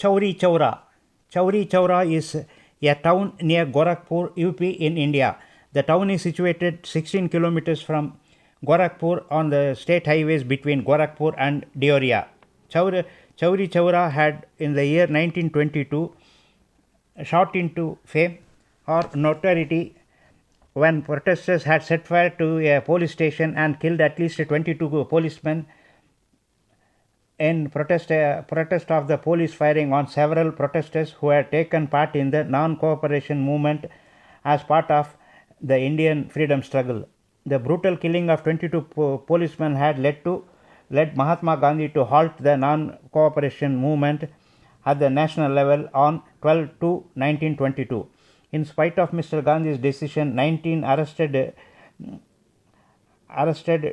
Chauri Chaura. Chauri Chaura is a town near Gorakhpur, UP in India. The town is situated 16 kilometers from Gorakhpur on the state highways between Gorakhpur and Deoria. Chauri Chaura had in the year 1922 shot into fame or notoriety when protesters had set fire to a police station and killed at least 22 policemen in protest of the police firing on several protesters who had taken part in the non-cooperation movement as part of the Indian freedom struggle. The brutal killing of 22 policemen had led Mahatma Gandhi to halt the non-cooperation movement at the national level on 12/2/1922. In spite of Mr. Gandhi's decision, 19 arrested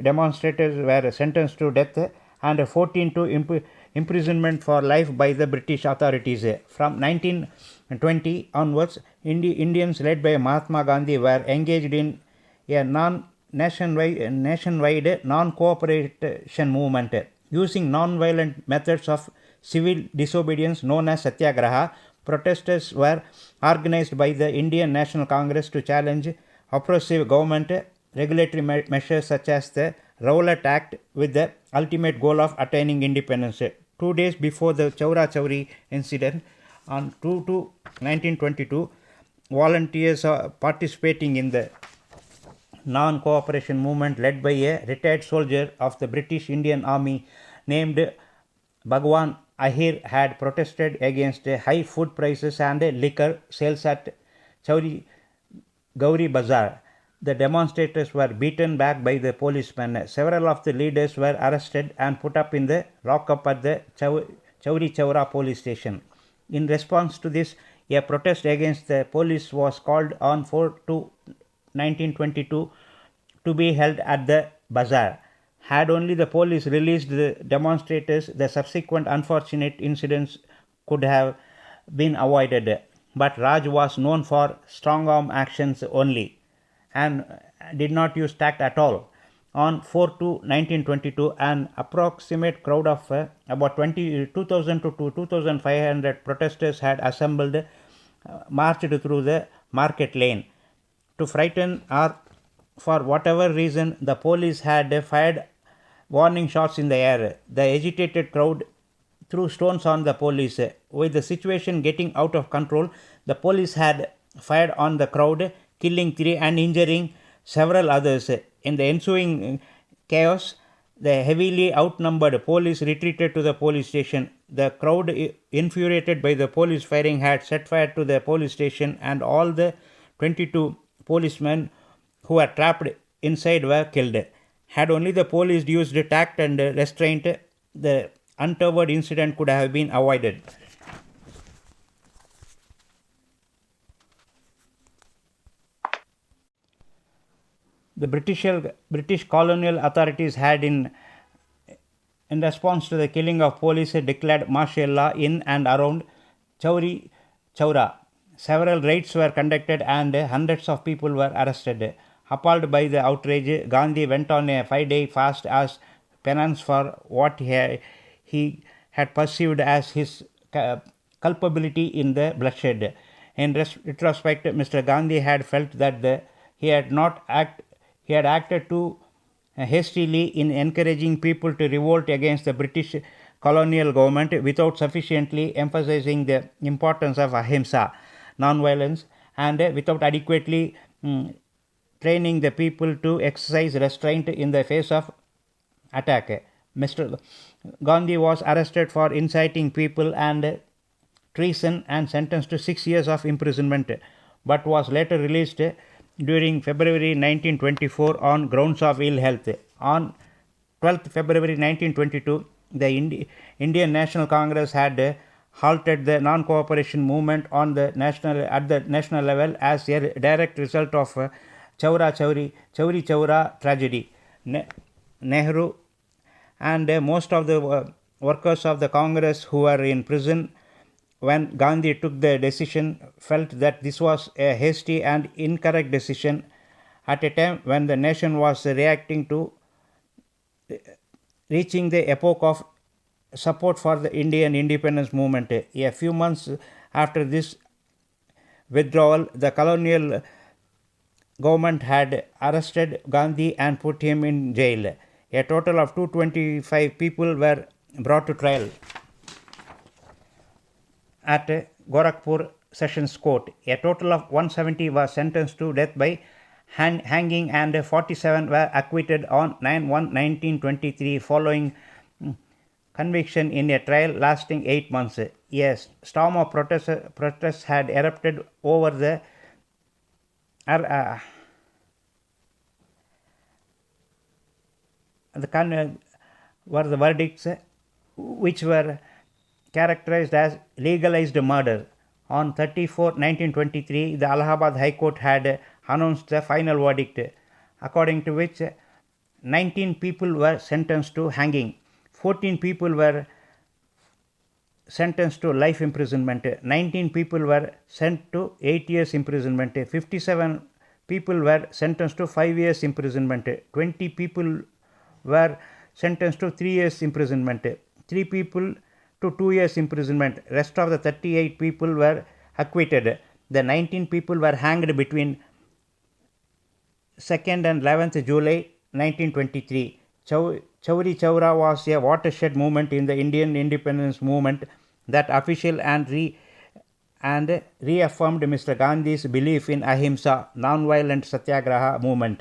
demonstrators were sentenced to death and 14 to imprisonment for life by the British authorities. From 1920 onwards, Indians led by Mahatma Gandhi were engaged in a nationwide non-cooperation movement. Using non-violent methods of civil disobedience known as Satyagraha, protesters were organized by the Indian National Congress to challenge oppressive government regulatory measures such as the Rowlatt Act with the ultimate goal of attaining independence. 2 days before the Chaura Chauri incident on 2/2/1922, volunteers participating in the non-cooperation movement led by a retired soldier of the British Indian Army named Bhagwan Ahir had protested against high food prices and liquor sales at Gauri Bazaar. The demonstrators were beaten back by the policemen. Several of the leaders were arrested and put up in the lockup at the Chauri Chaura police station. In response to this, a protest against the police was called on 4/2/1922 to be held at the bazaar. Had only the police released the demonstrators, the subsequent unfortunate incidents could have been avoided. But Raj was known for strong-arm actions only and did not use tact at all. On 4/2/1922, an approximate crowd of about 2,000 to 2,500 protesters had assembled, marched through the market lane. To frighten or for whatever reason, the police had fired warning shots in the air. The agitated crowd threw stones on the police. With the situation getting out of control, the police had fired on the crowd, killing 3 and injuring several others. In the ensuing chaos, the heavily outnumbered police retreated to the police station. The crowd, infuriated by the police firing, had set fire to the police station, and all the 22 policemen who were trapped inside were killed. Had only the police used tact and restraint, the untoward incident could have been avoided. The British colonial authorities had, in response to the killing of police, declared martial law in and around Chauri Chaura. Several raids were conducted and hundreds of people were arrested. Appalled by the outrage, Gandhi went on a 5-day fast as penance for what he had perceived as his culpability in the bloodshed. In retrospect, Mr. Gandhi had felt that he had acted too hastily in encouraging people to revolt against the British colonial government without sufficiently emphasizing the importance of ahimsa, non-violence, and without adequately training the people to exercise restraint in the face of attack. Mr. Gandhi was arrested for inciting people and treason and sentenced to 6 years of imprisonment, but was later released during February 1924 on grounds of ill health. On 12th February 1922, the Indian National Congress had halted the non-cooperation movement at the national level as a direct result of Chauri Chaura tragedy. Nehru and most of the workers of the Congress who were in prison when Gandhi took the decision felt that this was a hasty and incorrect decision at a time when the nation was reaching the epoch of support for the Indian independence movement. A few months after this withdrawal, the colonial government had arrested Gandhi and put him in jail. A total of 225 people were brought to trial at Gorakhpur Sessions Court. A total of 170 were sentenced to death by hanging and 47 were acquitted on 9/1/1923 following conviction in a trial lasting 8 months. A storm of protests had erupted over the were the verdicts, which were characterized as legalized murder. On 30/4/1923, the Allahabad High Court had announced the final verdict, according to which 19 people were sentenced to hanging, 14 people were sentenced to life imprisonment, 19 people were sent to 8 years imprisonment, 57 people were sentenced to 5 years imprisonment, 20 people were sentenced to 3 years imprisonment, 3 people to 2 years imprisonment. Rest of the 38 people were acquitted. The 19 people were hanged between 2nd and 11th July 1923. Chauri Chaura was a watershed movement in the Indian independence movement that official and reaffirmed Mr. Gandhi's belief in Ahimsa, non-violent Satyagraha movement.